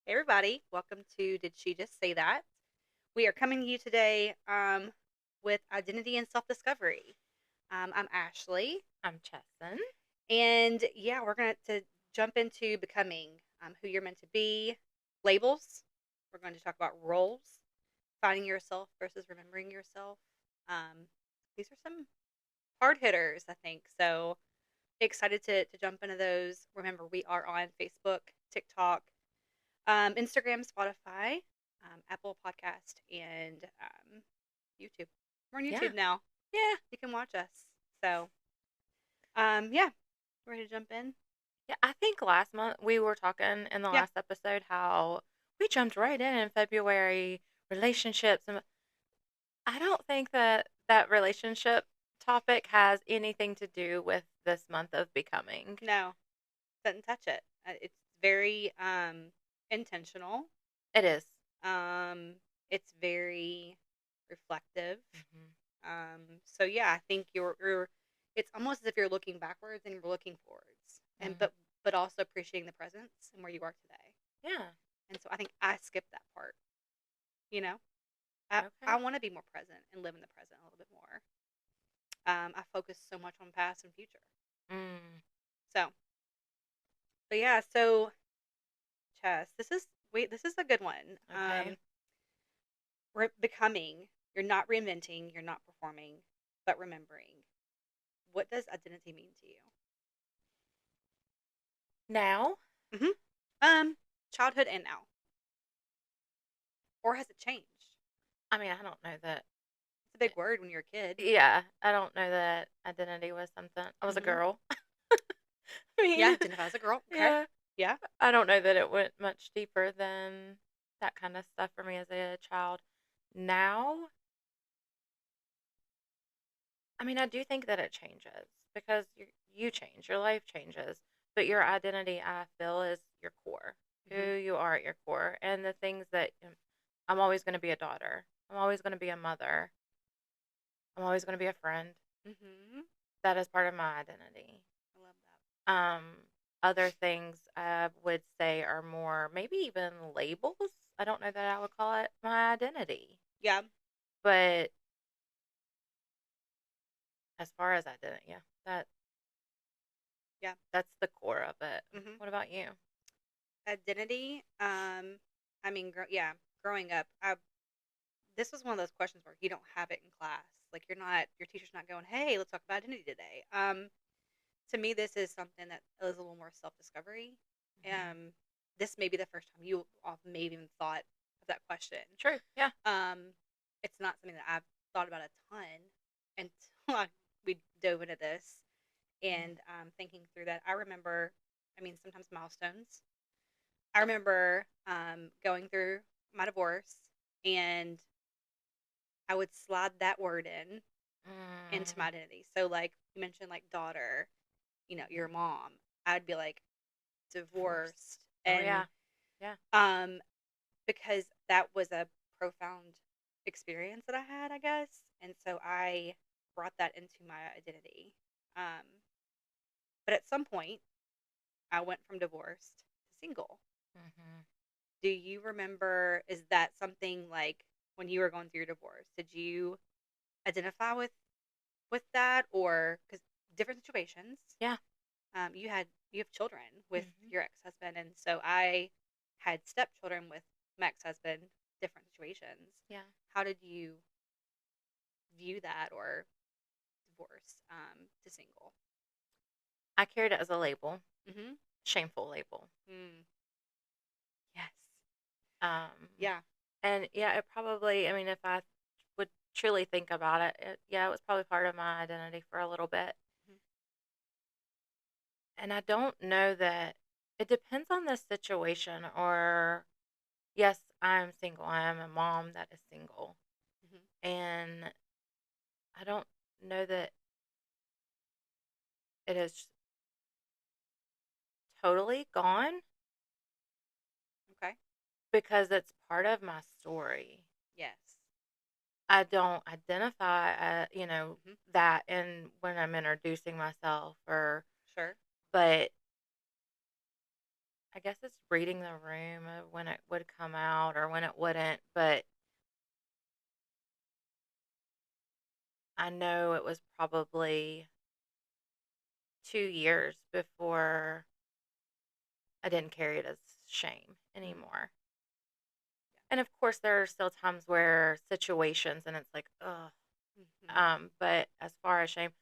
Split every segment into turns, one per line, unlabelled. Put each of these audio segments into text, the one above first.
Hey everybody, welcome to Did She Just Say That? We are coming to you today with identity and self discovery. I'm Ashley,
I'm Chesson.
and yeah, we're going to jump into becoming who you're meant to be, labels. We're going to talk about roles, finding yourself versus remembering yourself. These are some hard hitters, I think. So excited to jump into those. Remember, we are on Facebook, TikTok, Instagram, Spotify, Apple Podcast, and YouTube. We're on
Yeah.
YouTube now. Yeah, you can watch us. So, yeah, ready to jump in?
Yeah, I think last month we were talking in the
Yeah,
last episode how we jumped right in February, relationships, and I don't think that that relationship topic has anything to do with this month of becoming.
no, doesn't touch it. It's very intentional.
It is.
It's very reflective.
Mhm.
So yeah, I think you're. It's almost as if you're looking backwards and you're looking forwards, and
Mhm.
but also appreciating the presence and where you are today.
Yeah.
And so I think I skipped that part. You know, I
Okay.
want to be more present and live in the present a little bit more. I focus so much on past and future.
Mm.
So, but yeah, so Chess, this is a good one.
Okay.
Becoming. You're not reinventing. You're not performing, but remembering. What does identity mean to
Now,
you? Childhood and now, or has it changed?
I mean, I don't know that.
It's a big word when you're a kid.
Yeah, I don't know that identity was something. I was a
Hmm.
girl. I
Yeah,
mean,
identify as a girl. Okay.
yeah.
Yeah.
I don't know that it went much deeper than that kind of stuff for me as a child. Now, I mean, I do think that it changes because you change, your life changes, but your identity, I feel, is your core, who
Hmm.
you are at your core, and the things that I'm always going to be a daughter. I'm always going to be a mother. I'm always going to be a friend.
Hmm.
That is part of my identity.
I love that.
Um, Other things I would say are more maybe even labels. I don't know that I would call it my identity.
Yeah.
But as far as identity, yeah,
Yeah.
that's the core of it.
Hmm.
What about you?
Identity. I mean, yeah. Growing up, this was one of those questions where you don't have it in class. Like your teacher's not going, "Hey, let's talk about identity today." To me, this is something that is a little more self discovery.
Hmm.
Um, this may be the first time you all maybe even thought of that question.
True. Yeah.
Um, it's not something that I've thought about a ton until we dove into this and thinking through that. I remember, I mean, sometimes milestones. I remember going through my divorce, and I would slide that word into
Mm.
my identity. So, like you mentioned, like daughter, your mom. I'd be like
Divorce.
divorced,
Oh
and
yeah. Yeah.
um, because that was a profound experience that I had, I guess. And so I brought that into my identity. Um, but at some point, I went from divorced to single.
Hmm.
Do you remember? Is that something like when you were going through your divorce? Did you identify with that, or because different situations?
Yeah.
You have children with
Hmm.
your ex husband, and so I had stepchildren with my ex husband. Different situations.
Yeah.
How did you view that or divorce to single?
I carried it as a label,
Mm-hmm.
shameful label.
Mm. Yes.
Um,
Yeah.
and yeah, it probably. I mean, if I would truly think about it, yeah, it was probably part of my identity for a little bit.
Mhm.
And I don't know that it depends on the situation. Or yes, I'm single. I am a mom that is single,
Mhm.
and I don't know that it is totally gone
Okay.
because it's part of my story.
Yes.
I don't identify,
Mhm.
that in when I'm introducing myself, or
Sure.
but I guess it's reading the room of when it would come out or when it wouldn't, but I know it was probably 2 years before I didn't carry it as shame
Mm.
anymore. And of course, there are still times where situations and it's like, ugh.
Yeah. Mhm.
But as far as shame,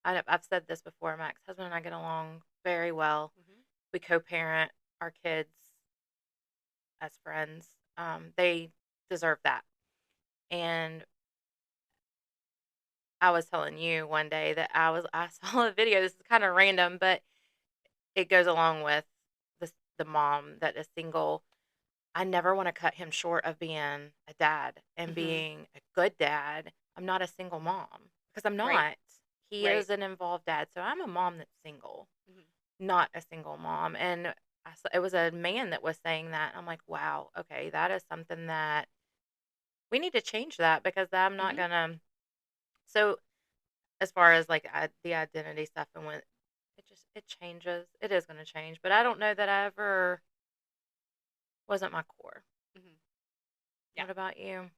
I've said this before. My ex-husband and I get along very well.
Mhm.
We co-parent our kids as friends. They deserve that. And I was telling you one day that I saw a video. This is kind of random, but it goes along with the mom that is single. I never want to cut him short of being a dad and
Mhm.
being a good dad. I'm not a single mom because I'm
Right.
not. He
Right.
is an involved dad, so I'm a mom that's single,
Mhm.
not a single mom. And it was a man that was saying that. I'm like, wow, okay, that is something that we need to change that because I'm not
Mhm.
gonna. So as far as like the identity stuff and when it changes, it is going to change. But I don't know that I ever wasn't my core.
Mhm. Yeah.
What about you?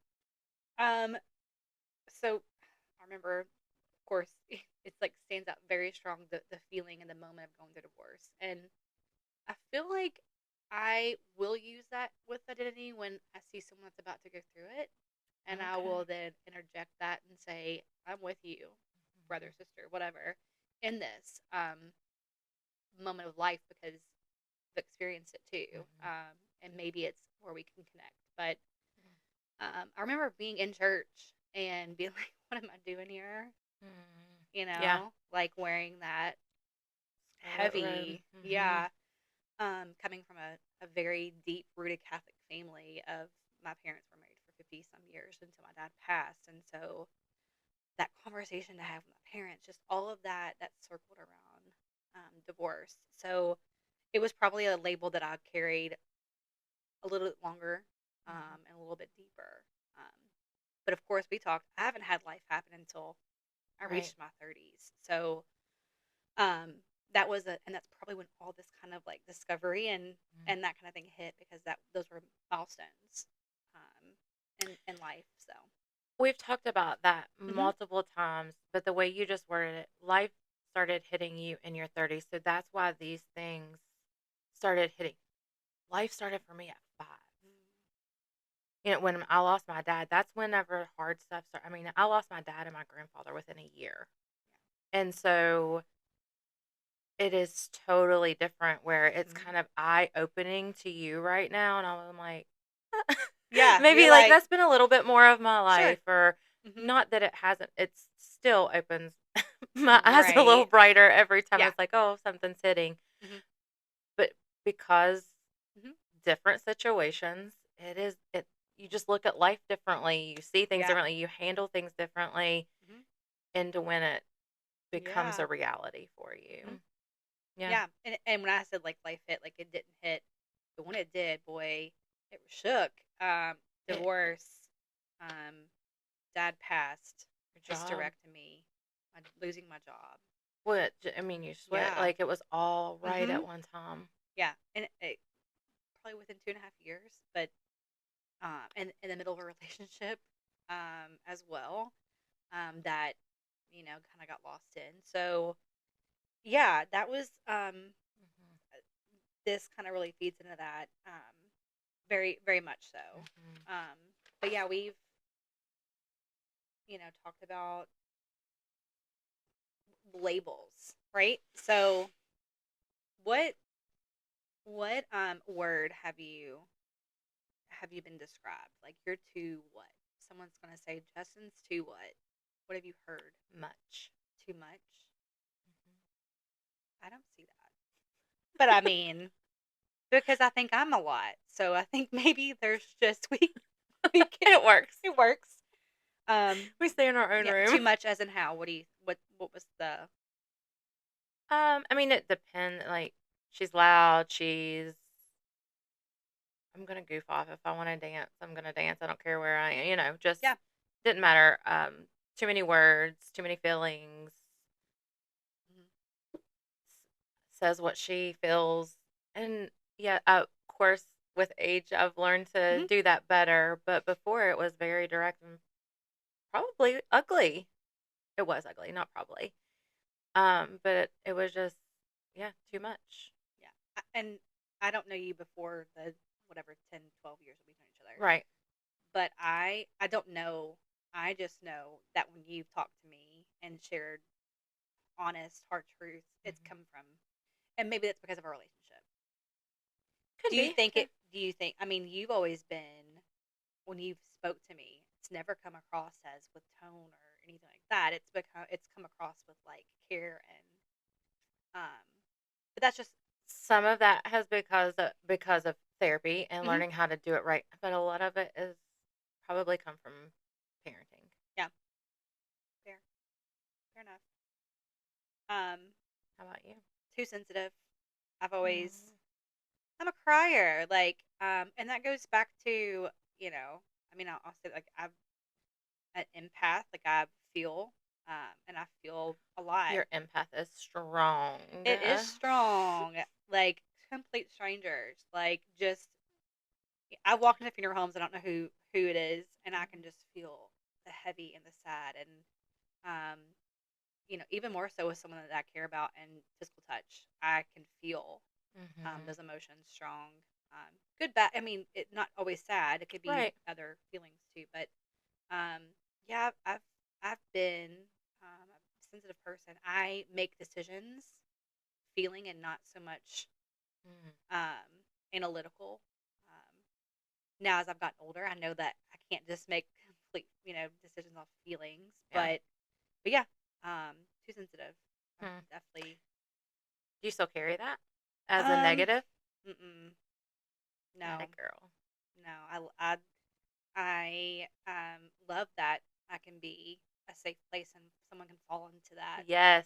Um. So I remember, of course, it's like stands out very strong the feeling and the moment of going through divorce, and I feel like I will use that with identity when I see someone that's about to go through it, and I will
Okay.
then interject that and say, "I'm with you, brother, sister, whatever, in this moment of life because I've experienced it too,
Mhm.
and maybe it's where we can connect." But I remember being in church and being like, "What am I doing here?"
Mm. Yeah.
Like wearing that
Scarlet robe.
heavy,
Mhm.
yeah. Coming from a very deep rooted Catholic family of my parents were married for 50 some years until my dad passed. And so that conversation to have with my parents, just all of that circled around divorce. So it was probably a label that I carried a little bit longer
Mhm.
and a little bit deeper. Um, but of course, we talked, I haven't had life happen until I
Right.
reached my 30s. So um, that was and that's probably when all this kind of like discovery
Mm.
and that kind of thing hit because that those were milestones in life. So
We've talked about that
hmm
multiple times, but the way you just worded it, life started hitting you in your 30s. So that's why these things started hitting. Life started for me at 5. When I lost my dad, that's whenever hard stuff started. I mean, I lost my dad and my grandfather within a year. And so it is totally different where it's
hmm
kind of eye opening to you right now. And I'm like,
yeah, you're
maybe like
like
that's been a little bit more of my
sure,
life, or
hmm
not that it hasn't, it still opens my eyes a little
right,
brighter every time
yeah,
it's like, oh, something's hitting.
hmm
But because
hmm
different situations, you just look at life differently, you see things
yeah,
differently, you handle things differently
hmm
into when it becomes
yeah,
a reality for
hmm
you. Yeah.
yeah. And when I said like life hit, like it didn't hit, but when it did, boy, it shook.
It,
Divorce, um, dad passed,
your job.
hysterectomy, losing my job.
I mean, you sweat
Yeah.
like it was all right
Mm-hmm.
at one time.
Yeah. And it probably within 2.5 years, but in the middle of a relationship, as well, that kind of got lost in. So yeah, that was
Hmm.
this kind of really feeds into that, very very much so.
Hmm.
Um, but yeah, we've talked about labels, right? So what word have you been described? Like you're too what? Someone's gonna say Justin's too what? What have you heard?
Much.
Too much?
Hmm.
I don't see that. But I mean, because I think I'm a lot. So I think maybe there's just we can
It works.
it works. Um
We stay in our own
yeah,
room.
too much as in how? What do you what was the
I mean, it depends. Like, she's loud. I'm gonna goof off if I want to dance. I'm gonna dance. I don't care where I am. Just
yeah.
didn't matter. Too many words, too many feelings.
Mhm.
Says what she feels, and Yeah, of course, with age, I've learned to
Hmm.
do that better, but before it was very direct and probably ugly. It was ugly, not probably. But it was just, yeah, too much.
Yeah. And I don't know you before the whatever 10, 12 years that we've known each other,
Right.
but I don't know. I just know that when you've talked to me and shared honest hard truths, it's
Hmm.
come from, and maybe that's because of our relationship.
Could be. Yeah.
Do you think, I mean, you've always been, when you've spoke to me, it's never come across as with tone or anything like that. It's come across with like care um, but that's just,
Some of that has because of therapy and
mhm,
learning how to do it right, but a lot of it is probably come from parenting.
yeah, fair, fair enough. Um,
How about you?
too sensitive. I've always,
Mm.
I'm a crier, like, and that goes back to, I mean, I'll say like I'm an empath, like I feel, and I feel a lot.
Your empath is strong.
It is strong, like complete strangers, like just I walk into funeral homes. I don't know who it is, and I can just feel the heavy and the sad, and um, even more so with someone that I care about and physical touch. I can feel
Hmm.
those emotions strong, good, bad. I mean, it not always sad. It could be
Right.
other feelings too, but um, yeah, I've been a sensitive person. I make decisions feeling and not so much
Mm.
um, analytical. Um, Now, as I've gotten older, I know that I can't just make complete, decisions off feelings.
Yeah.
But yeah, too sensitive. I'm
Hmm.
definitely.
Do you still carry that as a
Um,
negative?
mm-mm,
Not a
no,
girl.
no. I love that I can be a safe place and someone can fall into that.
Yes.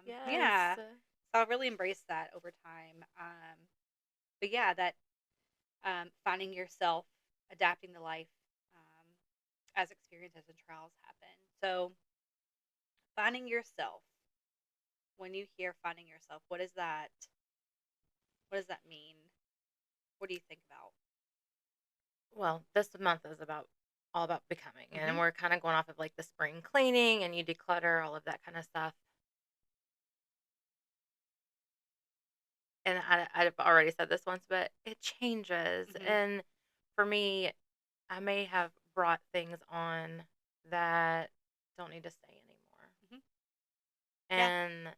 Yeah.
Yes.
So I really embrace that over time. But yeah, that finding yourself, adapting to life as experiences and trials happen. So finding yourself. When you hear finding yourself, what is that? What does that mean? What do you think about?
Well, this month is about all about becoming, and
Hmm.
we're kind of going off of like the spring cleaning and you declutter all of that kind of stuff. And I've already said this once, but it changes.
Hmm.
And for me, I may have brought things on that don't need to stay anymore.
Hmm. Yeah.
And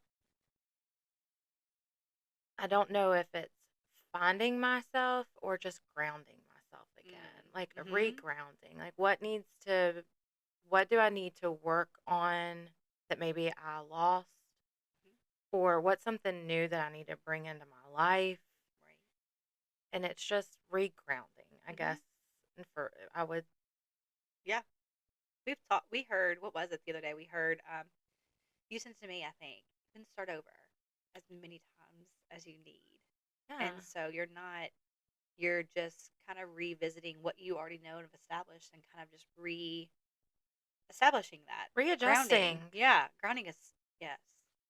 I don't know if it's finding myself or just grounding myself again, like a
Mm-hmm.
regrounding. Like what do I need to work on that maybe I lost, or what's something new that I need to bring into my life?
Right.
And it's just regrounding, I
Hmm.
guess. And for I would,
Yeah. We heard, what was it the other day? We heard, you sent to me, I think, you can start over as many times as you need.
yeah,
And so you're just kind of revisiting what you already know and have established and kind of just establishing that grounding.
readjusting,
Yeah, grounding is, yes.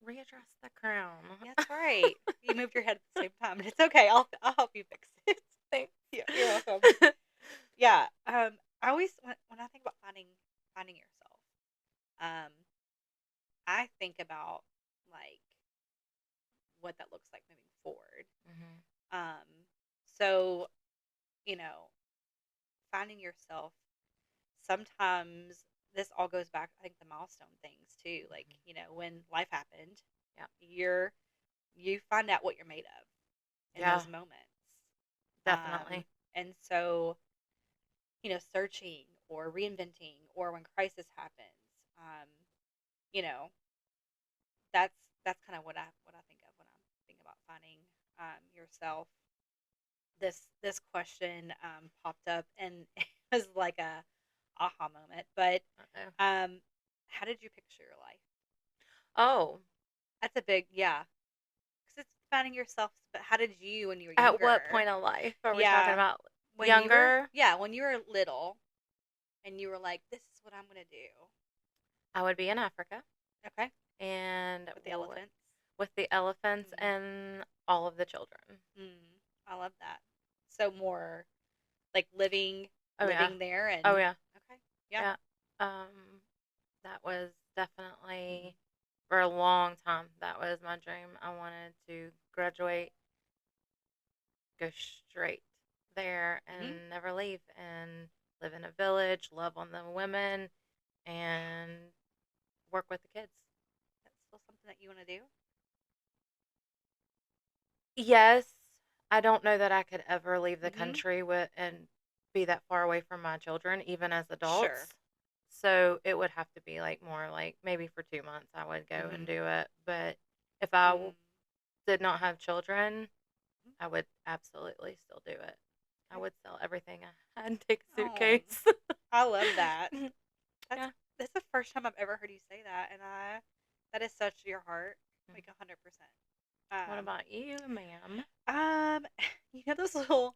readjust the crown.
Yeah, that's right. You moved your head at the same time, and it's okay. I'll help you fix it.
Thanks.
Yeah, you're welcome. Yeah. I always when I think about finding yourself, um, I think about like what that looks like moving forward.
Hmm.
Um, so you know, finding yourself. Sometimes this all goes back. I think the milestone things too. Like
Hmm.
when life happened,
Yeah,
you find out what you're made of in
yeah,
those moments. Um,
definitely.
and so, searching or reinventing or when crisis happens, um, you know, that's kind of what I think of when I'm thinking about finding yourself. This question popped up and it was like a aha moment. But
Uh-oh.
um, how did you picture your life?
Oh,
That's a big, yeah, because it's finding yourself. But how did you when you were
at what
younger?
point of life are we talking
Yeah,
about?
when you were
Younger,
yeah when you were little and you were like, this is what I'm gonna do.
I would be in Africa
Okay.
and
With the elephants.
with the elephants
Mm-hmm.
and all of the children.
Mm. I love that. So more like
Oh yeah.
living there
Oh
and
yeah.
okay. Yeah.
Yeah. That was definitely for a long time. That was my dream. I wanted to graduate, go straight there,
Mhm.
and never leave, and live in a village, love on the women, and work with the kids.
That's still something that you want to do?
Yes, I don't know that I could ever leave the
Mhm.
country with and be that far away from my children, even as
Sure.
adults. So it would have to be like more like maybe for 2 months I would go and
Mhm.
do it. But if I
Mm.
did not have children, I would absolutely still do it. I
Okay.
would sell everything I had and take a
Oh,
suitcase.
I love that. That's
Yeah.
that's the first time I've ever heard you say that, and that is such your heart, like 100%.
What about you, ma'am?
Um, you know those little,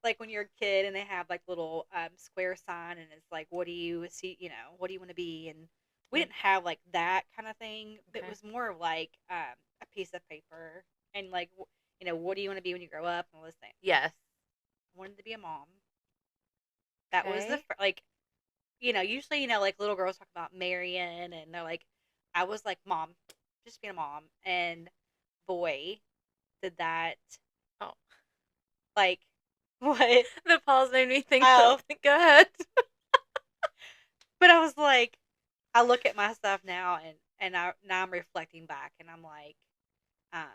like when you're a kid and they have like little square sign and it's like, what do you see? What do you want to be? And we
Yeah.
didn't have like that kind of thing. It
Okay.
was more of like a piece of paper and like, what do you want to be when you grow up and all this thing.
Yes.
I wanted to be a mom. That was
Okay.
like, usually, like little girls talk about marrying and they're like, I was like, mom, just being a mom. And boy, did that,
Oh,
like, what?
the pause made me think
Oh,
something. Go ahead.
but I was like, I look at myself now now I'm reflecting back and I'm like, um,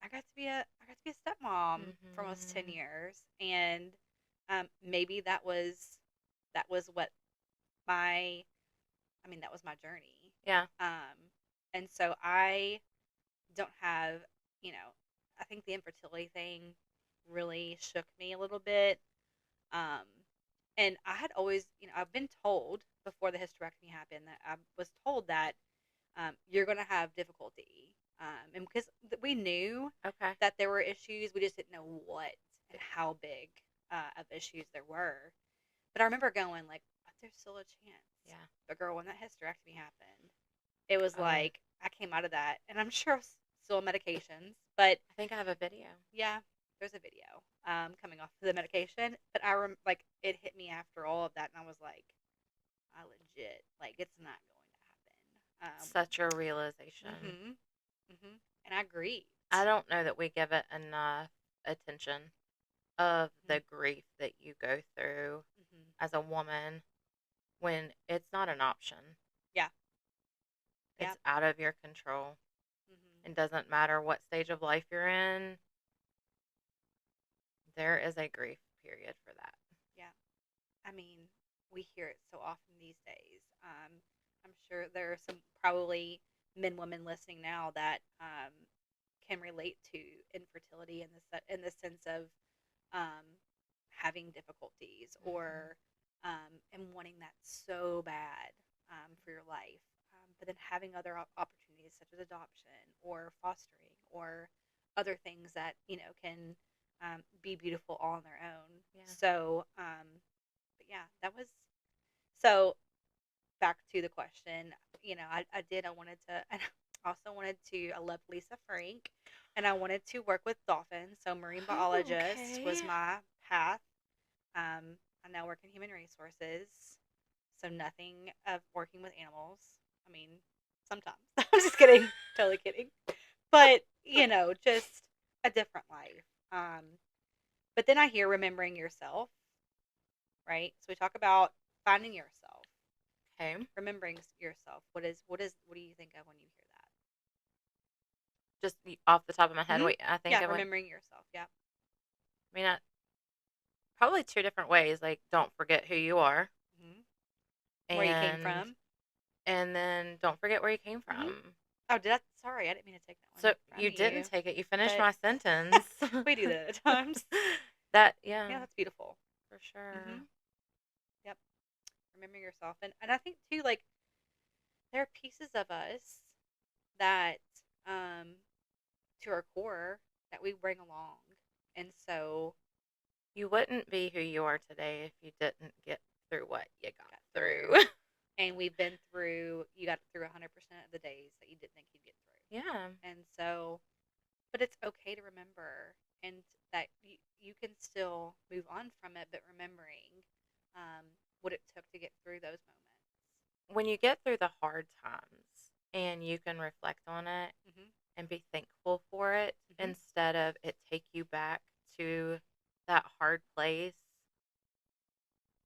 I got to be a stepmom for almost 10
Hmm.
years and maybe that was what my that was my journey.
Yeah.
And so I don't have, you know, I think the infertility thing really shook me a little bit. Um, and I had always, I've been told before the hysterectomy happened that I was told that you're going to have difficulty. And because we knew
Okay.
that there were issues, we just didn't know what and how big of issues there were. But I remember going like, but there's still a chance.
Yeah.
But girl, when that hysterectomy happened, it was
Oh,
like I came out of that, and I'm sure I was still on medications, but
I think I have a video.
yeah, there's a video coming off of the medication. But like it hit me after all of that, and I was like, I legit like it's not going to happen.
Such a realization.
Mhm, mhm, and I grieved.
I don't know that we give it enough attention of
Mhm,
the grief that you go through
mhm,
as a woman when it's not an option.
yeah, yeah,
It's out of your control.
mhm,
It doesn't matter what stage of life you're in, there is a grief period for that.
yeah. I mean, we hear it so often these days. I'm sure there are some probably men, women listening now that can relate to infertility in the sense of um, having difficulties
Hmm.
or and wanting that so bad for your life, but then having other opportunities such as adoption or fostering or other things that can be beautiful all on their own.
Yeah.
So, but yeah, that was so. Back to the question, I wanted to, and I also wanted to. I love Lisa Frank, and I wanted to work with dolphins. So, marine
Oh,
biologist was
okay.
my path. I now work in human resources, so nothing of working with animals. I mean, sometimes. I'm just kidding, totally kidding. But just a different life. But then I hear remembering yourself, right? So we talk about finding yourself,
Okay.
remembering yourself. What do you think of when you hear
Just off the top of my
that?
head, wait, I think
Yeah,
I went,
remembering yourself. Yeah.
I mean, probably two different ways. Like, don't forget who you are,
hmm Where you came
and
from.
then don't forget where you came
hmm
from.
Oh, did I? Sorry, I didn't mean to take that one
So
from
you didn't
you.
take it. You finished
But
my sentence.
we do that at times.
That, yeah,
Yeah, that's beautiful.
for sure.
hmm Yep. Remembering yourself, and I think too, like there are pieces of us that, um, to our core, that we bring along, and so
You wouldn't be who you are today if you didn't get through what you got
got through,
through.
and we've been through. You got through 100% of the days that you didn't think you'd get through,
Yeah.
and so, but it's okay to remember. and that you can still move on from it, but remembering um, what it took to get through those moments.
When you get through the hard times and you can reflect on it
Hmm.
and be thankful for it
Hmm.
instead of it take you back to that hard place,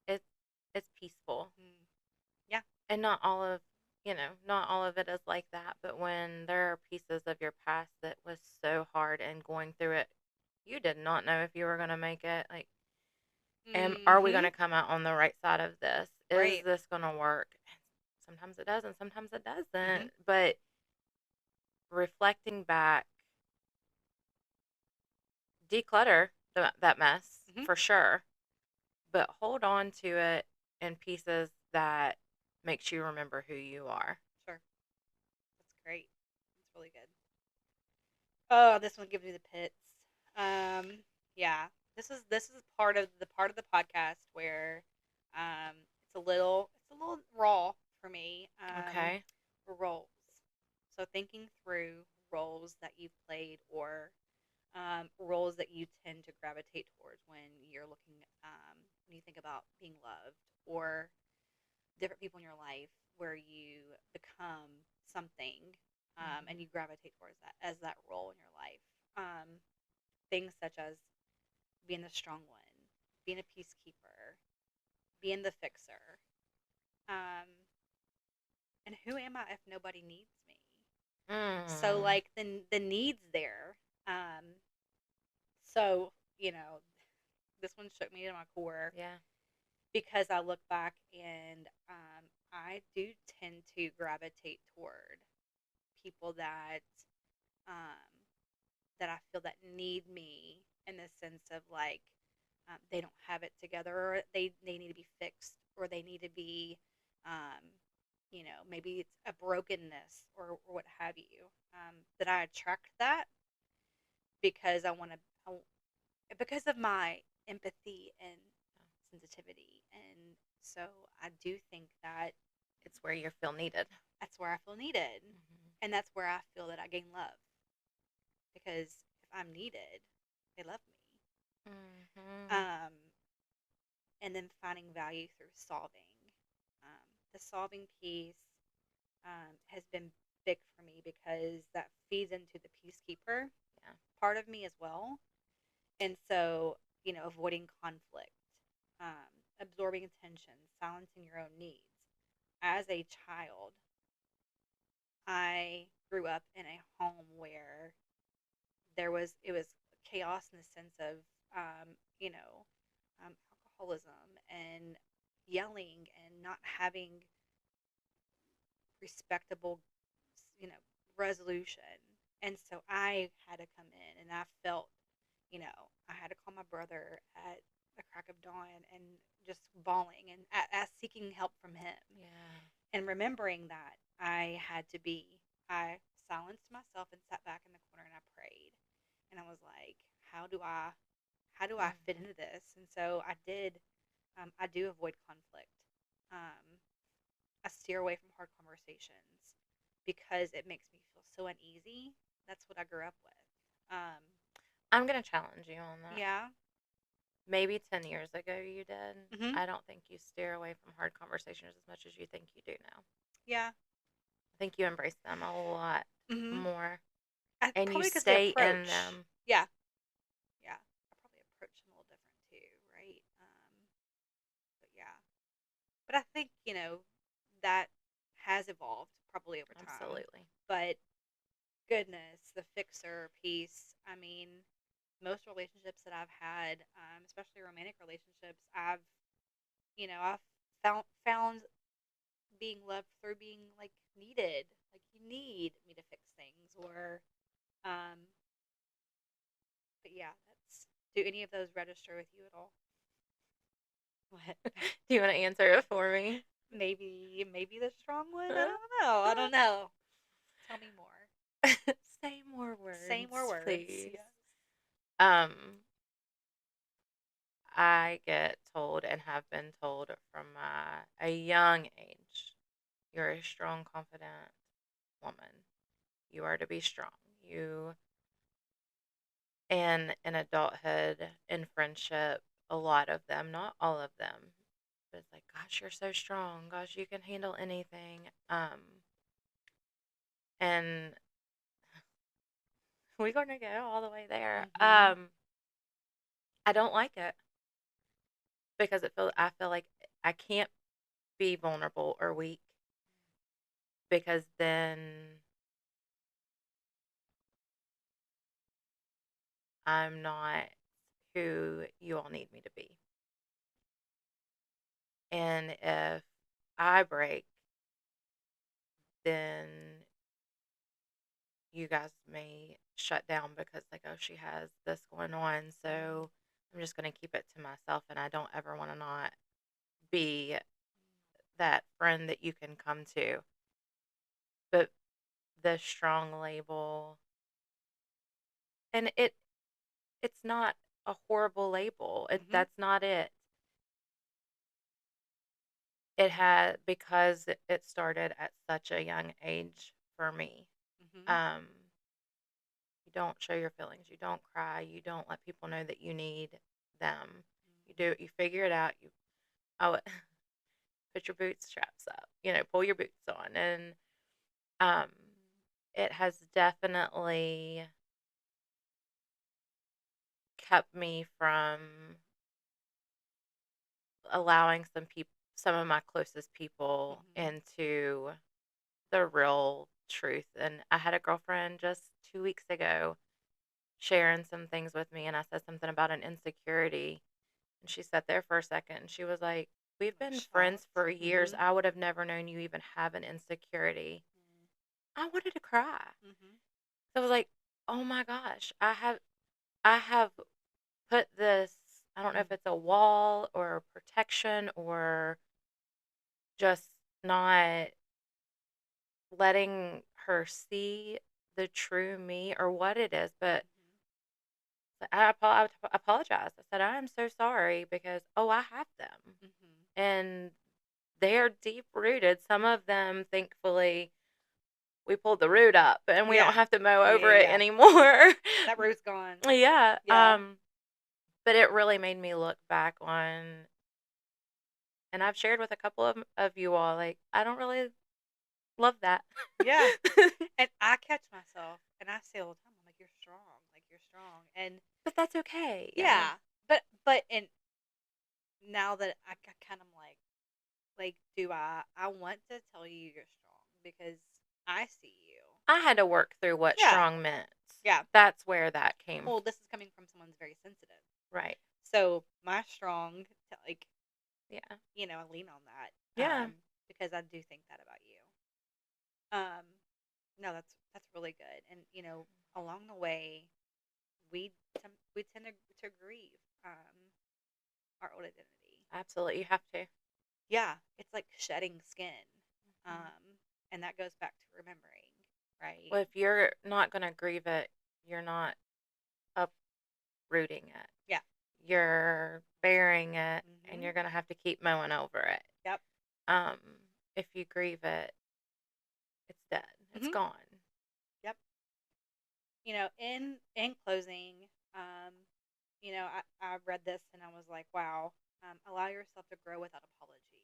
it's it's peaceful.
Mm. Yeah.
And not all of it is like that, but when there are pieces of your past that was so hard and going through it, you did not know if you were going to make it. Like, are we going
Hmm.
to come out on the right side of this? Is
Right.
this going to work? Sometimes it does and sometimes it
Hmm.
doesn't. But reflecting back, declutter that mess
Hmm.
for sure, but hold on to it in pieces that makes you remember who you are.
Sure. That's great. That's really good. Oh, this one gives me the pits. Um, yeah, this is part of the podcast where it's a little raw for me.
Okay.
Roles. So thinking through roles that you've played or roles that you tend to gravitate towards when you think about being loved or different people in your life where you become something and
Hmm.
you gravitate towards that as that role in your life. Things such as being the strong one, being a peacekeeper, being the fixer. Um, and who am I if nobody needs me? So
Mm.
like the needs there. Um, so you know this one shook me to my core
Yeah.
because I look back and I do tend to gravitate toward people um, that I feel that need me in the sense of like they don't have it together or they need to be fixed or they need to be um, maybe it's a brokenness or what have you that I attract that because I want to because of my empathy and sensitivity and so I do think that
It's where you feel needed.
that's where I feel needed
Hmm.
and that's where I feel that I gain love because if I'm needed they love me
Hmm.
um, and then finding value through solving. The solving piece has been big for me because that feeds into the peacekeeper
Yeah.
part of me as well. And so, avoiding conflict, absorbing tension, silencing your own needs. As a child, I grew up in a home where it was chaos in the sense of, um, you know, alcoholism and yelling and not having respectable, you know, resolution. And so I had to come in and I felt, I had to call my brother at the crack of dawn and just bawling and seeking help from him.
Yeah.
And remembering that I silenced myself and sat back in the corner and I prayed. And I was like, how do I fit
Hmm.
into this? And so I do avoid conflict. Um, I steer away from hard conversations because it makes me feel so uneasy. That's what I grew up with.
I'm going to challenge you on that.
Yeah.
Maybe 10 years ago you did.
Mhm.
I don't think you steer away from hard conversations as much as you think you do now.
Yeah.
I think you embrace them a lot
Mhm.
more and you
Probably because the
stay in
approach.
them.
Yeah. Yeah. I probably approach them a little different too, right? But yeah. But I think that has evolved probably over time.
Absolutely.
But goodness, the fixer piece. I mean, most relationships that I've had, especially romantic relationships, I've found being loved through being like needed. Like you need me to fix things, or um. But yeah, that's. Do any of those register with you at all? What?
Do you want to answer it for me?
Maybe the strong one. I don't know. I don't know. Tell me more.
Say more
Say more
words,
words.
please.
Yes.
Um, I get told and have been told from a young age, you're a strong, confident woman. You are to be strong. You And in adulthood, in friendship, a lot of them, not all of them, but it's like, gosh, you're so strong. Gosh, you can handle anything. And we're going to go all the way there.
Mhm.
I don't like it because I feel like I can't be vulnerable or weak because then I'm not who you all need me to be. And if I break, then you guys may shut down because, like, oh, she has this going on. So I'm just going to keep it to myself. And I don't ever want to not be that friend that you can come to. But the strong label, and it's not a horrible label.
Mhm.
That's not it. It had because it started at such a young age for me.
Mhm.
Um, you don't show your feelings. You don't cry. You don't let people know that you need them. You do. You figure it out. You oh, put your bootstraps up. Pull your boots on, and um, it has definitely kept me from allowing some of my closest people
Mhm.
into the real truth. And I had a girlfriend just 2 weeks ago sharing some things with me, and I said something about an insecurity. And she sat there for a second and she was like, we've
Like
been friends
shocked.
for years.
Mhm.
I would have never known you even have an insecurity. I wanted to cry.
Mhm.
So I was like, oh my gosh, I have put this, I don't know if
Mhm.
it's a wall or protection or just not letting her see the true me or what it is. But I apologized. I said, I am so sorry because, oh, I have them.
Mhm.
And they're deep rooted. Some of them, thankfully, we pulled the root up and we don't
Yeah.
have to mow
Yeah.
over
Yeah.
it
Yeah.
anymore.
That root's gone.
Yeah.
Yeah.
But it really made me look back on, and I've shared with a couple of you all, like, I don't really love that.
Yeah. And I catch myself, and I say all the time, I'm like, "You're strong. Like you're strong." And
But that's okay.
yeah, but and now that I kind of like, do I want to tell you you're strong because I see you.
I had to work through what
Yeah.
strong meant.
Yeah.
That's where that came
Well, this is coming from someone who's very sensitive.
right.
So my strong, like,
Yeah.
I lean on that,
Yeah.
because I do think that about you. Um, no, that's really good. And along the way, we tend to grieve our old identity.
Absolutely. You have to.
Yeah, it's like shedding skin,
Mhm.
and that goes back to remembering, right?
Well, if you're not going to grieve it, you're not uprooting it.
Yeah.
You're burying it and
Mhm.
you're going to have to keep mowing over it.
Yep.
Um, if you grieve it, it's dead. It's
Mhm.
gone.
Yep. In closing, um, I read this and I was like, wow. Allow yourself to grow without apology.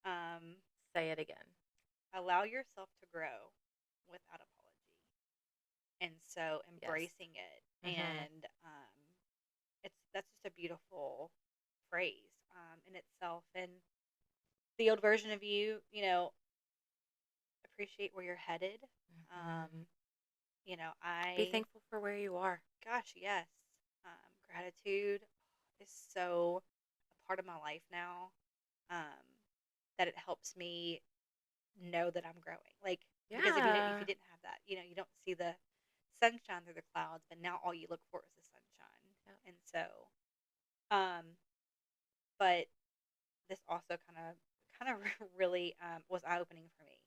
Um,
Say it again.
allow yourself to grow without apology, and so
Yes.
embracing it,
Mhm.
and that's just a beautiful phrase in itself. And the old version of you, appreciate where you're headed.
Mhm. Be
I
thankful for where you are.
Gosh, yes. Gratitude is so a part of my life now, um, that it helps me know that I'm growing. Like, because if you
Yeah.
didn't have that, you don't see the sunshine through the clouds, but now all you look for is the sunshine.
Yep.
And so, um, but this also kind of really was eye opening for me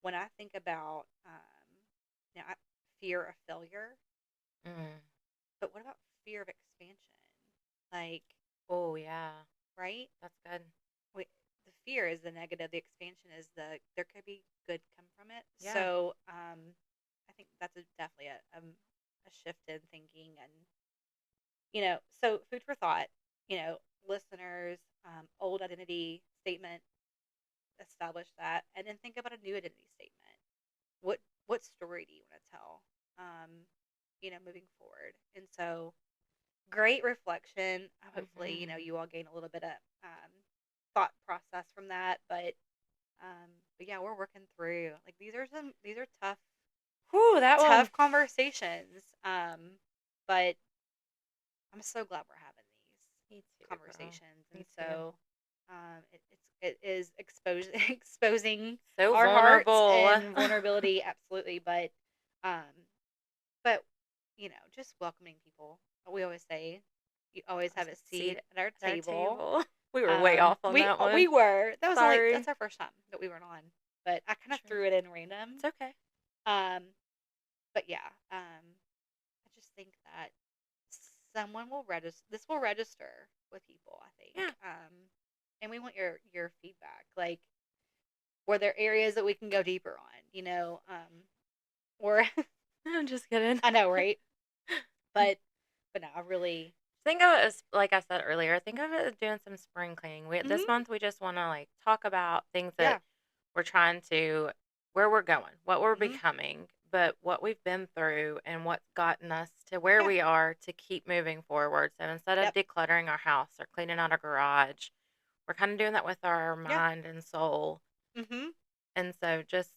when I think about fear of failure.
Mm.
But what about fear of expansion? Like,
Oh, yeah.
right?
That's good.
Wait, the fear is the negative. The expansion is there could be good come from it.
Yeah.
So, I think that's definitely a shift in thinking. And, so food for thought, you know, listeners, old identity statement, establish that, and then think about a new identity statement. What story do you want to tell? Moving forward. And so, great reflection. Hopefully,
Mhm.
you all gain a little bit of thought process from that. But yeah, we're working through. Like these are
Whew, that one.
tough conversations. But I'm so glad we're having
Me
these
too, girl.
conversations. And
Me too.
so, it is exposing
So
our hearts
vulnerable.
and vulnerability, absolutely. Um, but just welcoming people. We always say, you always have a
Seat
seat at our
at our
table.
table. We were way off on
We
that
we
one.
were that was like
Sorry.
that's our first time that we were on, but I kind of
True.
threw it in random.
It's okay.
Um, but yeah, I just think that someone will register. This will register with people, I think.
Yeah.
And we want your feedback. Like, were there areas that we can go deeper on? Or
I'm just kidding.
I know, right? But no, I really.
Think of it as, like I said earlier, think of it as doing some spring cleaning. This
Hmm.
month, we just want to like talk about things that
Yeah.
we're trying to, where we're going, what we're
Hmm.
becoming, but what we've been through and what's gotten us to where
Yeah.
we are to keep moving forward. So instead of
Yep.
decluttering our house or cleaning out our garage, we're kind of doing that with our
Yeah.
mind and soul.
Hmm.
And so just,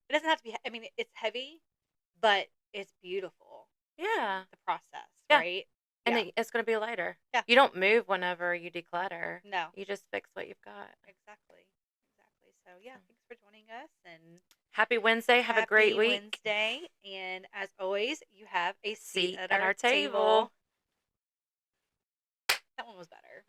It doesn't have to be. I mean, it's heavy, but it's beautiful.
yeah,
The process,
yeah.
right?
And
Yeah.
it's going to be later.
Yeah.
You don't move whenever you declutter.
No.
You just fix what you've got.
Exactly. Exactly. So yeah,
So,
thanks for joining us, and
happy Wednesday. Have a great
happy
week.
Wednesday. And as always, you have a seat
Seat
at
at
our
our
table.
table.
That one was better.